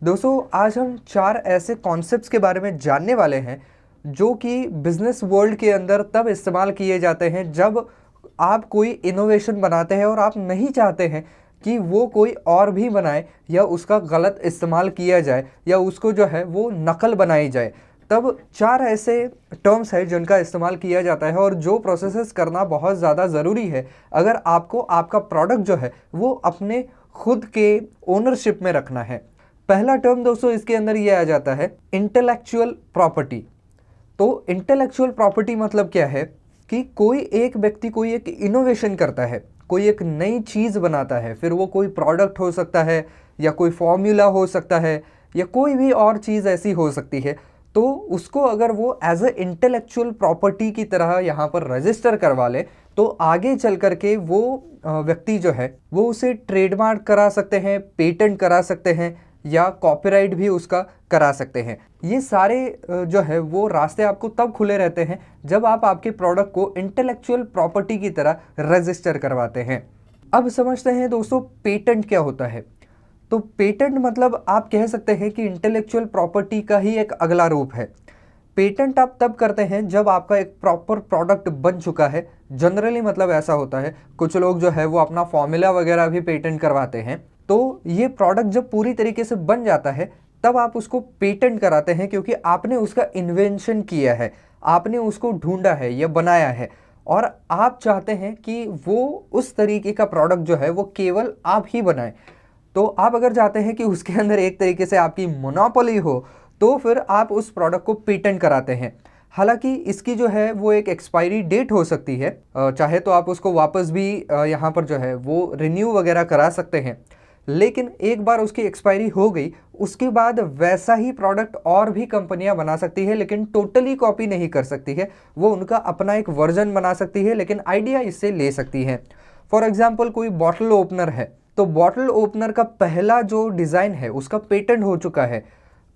दोस्तों आज हम 4 ऐसे कॉन्सेप्ट्स के बारे में जानने वाले हैं जो कि बिजनेस वर्ल्ड के अंदर तब इस्तेमाल किए जाते हैं जब आप कोई इनोवेशन बनाते हैं और आप नहीं चाहते हैं कि वो कोई और भी बनाए या उसका गलत इस्तेमाल किया जाए या उसको जो है वो नकल बनाई जाए। तब 4 ऐसे टर्म्स हैं जिनका इस्तेमाल किया जाता है और जो प्रोसेसेस करना बहुत ज़्यादा ज़रूरी है अगर आपको आपका प्रोडक्ट जो है वो अपने खुद के ओनरशिप में रखना है। पहला टर्म दोस्तों इसके अंदर ये आ जाता है इंटेलेक्चुअल प्रॉपर्टी। तो इंटेलेक्चुअल प्रॉपर्टी मतलब क्या है कि कोई एक व्यक्ति कोई एक इनोवेशन करता है, कोई एक नई चीज़ बनाता है, फिर वो कोई प्रोडक्ट हो सकता है या कोई फॉर्मूला हो सकता है या कोई भी और चीज़ ऐसी हो सकती है। तो उसको अगर वो एज ए इंटेलेक्चुअल प्रॉपर्टी की तरह यहाँ पर रजिस्टर करवा ले तो आगे चल कर के वो व्यक्ति जो है वो उसे ट्रेडमार्क करा सकते हैं, पेटेंट करा सकते हैं या कॉपीराइट भी उसका करा सकते हैं। ये सारे जो है वो रास्ते आपको तब खुले रहते हैं जब आप आपके प्रोडक्ट को इंटेलेक्चुअल प्रॉपर्टी की तरह रजिस्टर करवाते हैं। अब समझते हैं दोस्तों पेटेंट क्या होता है। तो पेटेंट मतलब आप कह सकते हैं कि इंटेलेक्चुअल प्रॉपर्टी का ही एक अगला रूप है। पेटेंट आप तब करते हैं जब आपका एक प्रॉपर प्रोडक्ट बन चुका है। जनरली मतलब ऐसा होता है, कुछ लोग जो है वो अपना फॉर्मूला वगैरह भी पेटेंट करवाते हैं। तो ये प्रोडक्ट जब पूरी तरीके से बन जाता है तब आप उसको पेटेंट कराते हैं क्योंकि आपने उसका इन्वेंशन किया है, आपने उसको ढूंढा है या बनाया है और आप चाहते हैं कि वो उस तरीके का प्रोडक्ट जो है वो केवल आप ही बनाएं। तो आप अगर चाहते हैं कि उसके अंदर एक तरीके से आपकी मोनोपोली हो तो फिर आप उस प्रोडक्ट को पेटेंट कराते हैं। हालांकि इसकी जो है वो एक एक्सपायरी डेट हो सकती है, चाहे तो आप उसको वापस भी यहाँ पर जो है वो रिन्यू वगैरह करा सकते हैं, लेकिन एक बार उसकी एक्सपायरी हो गई उसके बाद वैसा ही प्रोडक्ट और भी कंपनियां बना सकती है लेकिन टोटली कॉपी नहीं कर सकती है। वो उनका अपना एक वर्जन बना सकती है लेकिन आइडिया इससे ले सकती है। फॉर एग्जांपल कोई बॉटल ओपनर है तो बॉटल ओपनर का पहला जो डिज़ाइन है उसका पेटेंट हो चुका है।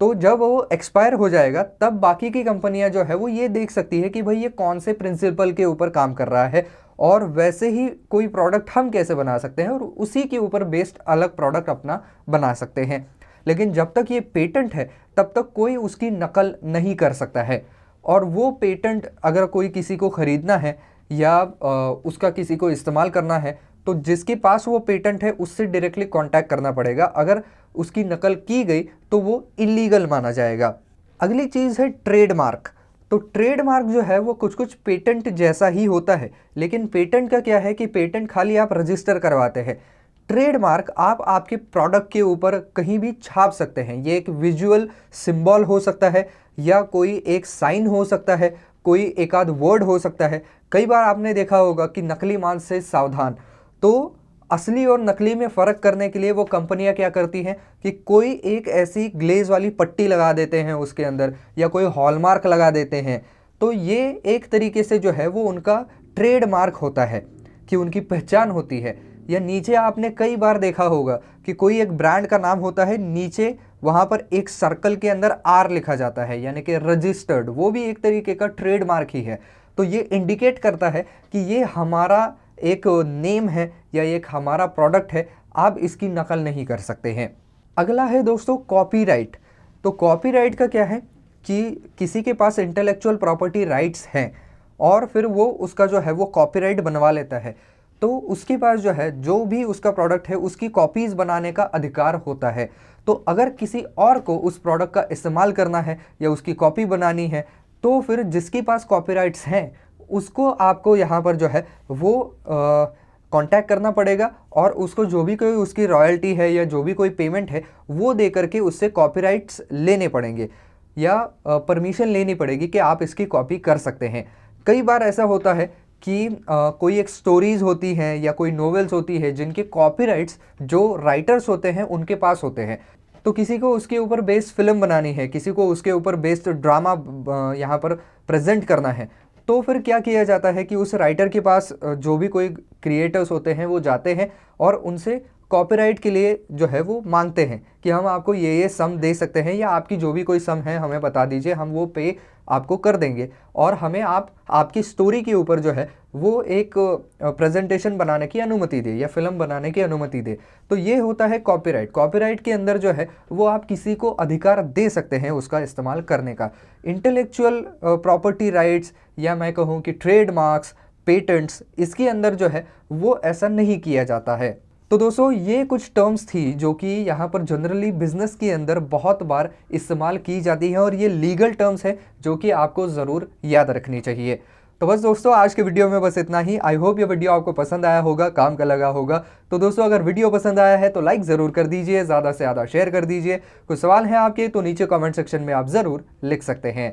तो जब वो एक्सपायर हो जाएगा तब बाकी की कंपनियां जो है वो ये देख सकती है कि भाई ये कौन से प्रिंसिपल के ऊपर काम कर रहा है और वैसे ही कोई प्रोडक्ट हम कैसे बना सकते हैं और उसी के ऊपर बेस्ड अलग प्रोडक्ट अपना बना सकते हैं। लेकिन जब तक ये पेटेंट है तब तक कोई उसकी नकल नहीं कर सकता है। और वो पेटेंट अगर कोई किसी को ख़रीदना है या उसका किसी को इस्तेमाल करना है तो जिसके पास वो पेटेंट है उससे डायरेक्टली कांटेक्ट करना पड़ेगा। अगर उसकी नकल की गई तो वो इलीगल माना जाएगा। अगली चीज़ है ट्रेडमार्क। तो ट्रेडमार्क जो है वो कुछ कुछ पेटेंट जैसा ही होता है, लेकिन पेटेंट का क्या है कि पेटेंट खाली आप रजिस्टर करवाते हैं। ट्रेडमार्क आप आपके प्रोडक्ट के ऊपर कहीं भी छाप सकते हैं। ये एक विजुअल सिंबल हो सकता है या कोई एक साइन हो सकता है, कोई एक आध वर्ड हो सकता है। कई बार आपने देखा होगा कि नकली माल से सावधान। तो असली और नकली में फ़र्क करने के लिए वो कंपनियां क्या करती हैं कि कोई एक ऐसी ग्लेज वाली पट्टी लगा देते हैं उसके अंदर या कोई हॉलमार्क लगा देते हैं। तो ये एक तरीके से जो है वो उनका ट्रेडमार्क होता है कि उनकी पहचान होती है। या नीचे आपने कई बार देखा होगा कि कोई एक ब्रांड का नाम होता है, नीचे वहाँ पर एक सर्कल के अंदर आर लिखा जाता है यानी कि रजिस्टर्ड, वो भी एक तरीके का ट्रेडमार्क ही है। तो ये इंडिकेट करता है कि ये हमारा एक नेम है या एक हमारा प्रोडक्ट है, आप इसकी नकल नहीं कर सकते हैं। अगला है दोस्तों कॉपीराइट। तो कॉपीराइट का क्या है कि किसी के पास इंटेलेक्चुअल प्रॉपर्टी राइट्स हैं और फिर वो उसका जो है वो कॉपीराइट बनवा लेता है तो उसके पास जो है जो भी उसका प्रोडक्ट है उसकी कॉपीज़ बनाने का अधिकार होता है। तो अगर किसी और को उस प्रोडक्ट का इस्तेमाल करना है या उसकी कॉपी बनानी है तो फिर जिसके पास कॉपीराइट्स हैं उसको आपको यहाँ पर जो है वो कांटेक्ट करना पड़ेगा और उसको जो भी कोई उसकी रॉयल्टी है या जो भी कोई पेमेंट है वो दे करके उससे कॉपीराइट्स लेने पड़ेंगे या परमिशन लेनी पड़ेगी कि आप इसकी कॉपी कर सकते हैं। कई बार ऐसा होता है कि कोई एक स्टोरीज़ होती हैं या कोई नॉवेल्स होती है जिनके कॉपीराइट्स जो राइटर्स होते हैं उनके पास होते हैं। तो किसी को उसके ऊपर बेस्ड फिल्म बनानी है, किसी को उसके ऊपर बेस्ड ड्रामा यहाँ पर प्रेजेंट करना है, तो फिर क्या किया जाता है कि उस राइटर के पास जो भी कोई क्रिएटर्स होते हैं वो जाते हैं और उनसे कॉपीराइट के लिए जो है वो मांगते हैं कि हम आपको ये सम दे सकते हैं, या आपकी जो भी कोई सम है हमें बता दीजिए, हम वो पे आपको कर देंगे, और हमें आपकी स्टोरी के ऊपर जो है वो एक प्रेजेंटेशन बनाने की अनुमति दे या फिल्म बनाने की अनुमति दे। तो ये होता है कॉपीराइट। कॉपीराइट के अंदर जो है वो आप किसी को अधिकार दे सकते हैं उसका इस्तेमाल करने का। इंटेलेक्चुअल प्रॉपर्टी राइट्स, या मैं कहूँ कि ट्रेडमार्क्स, पेटेंट्स, इसके अंदर जो है वो ऐसा नहीं किया जाता है। तो दोस्तों ये कुछ टर्म्स थी जो कि यहाँ पर जनरली बिजनेस के अंदर बहुत बार इस्तेमाल की जाती है, और ये लीगल टर्म्स है जो कि आपको ज़रूर याद रखनी चाहिए। तो बस दोस्तों आज के वीडियो में बस इतना ही। आई होप ये वीडियो आपको पसंद आया होगा, काम का लगा होगा। तो दोस्तों अगर वीडियो पसंद आया है तो लाइक ज़रूर कर दीजिए, ज़्यादा से ज़्यादा शेयर कर दीजिए। कुछ सवाल हैं आपके तो नीचे कमेंट सेक्शन में आप ज़रूर लिख सकते हैं।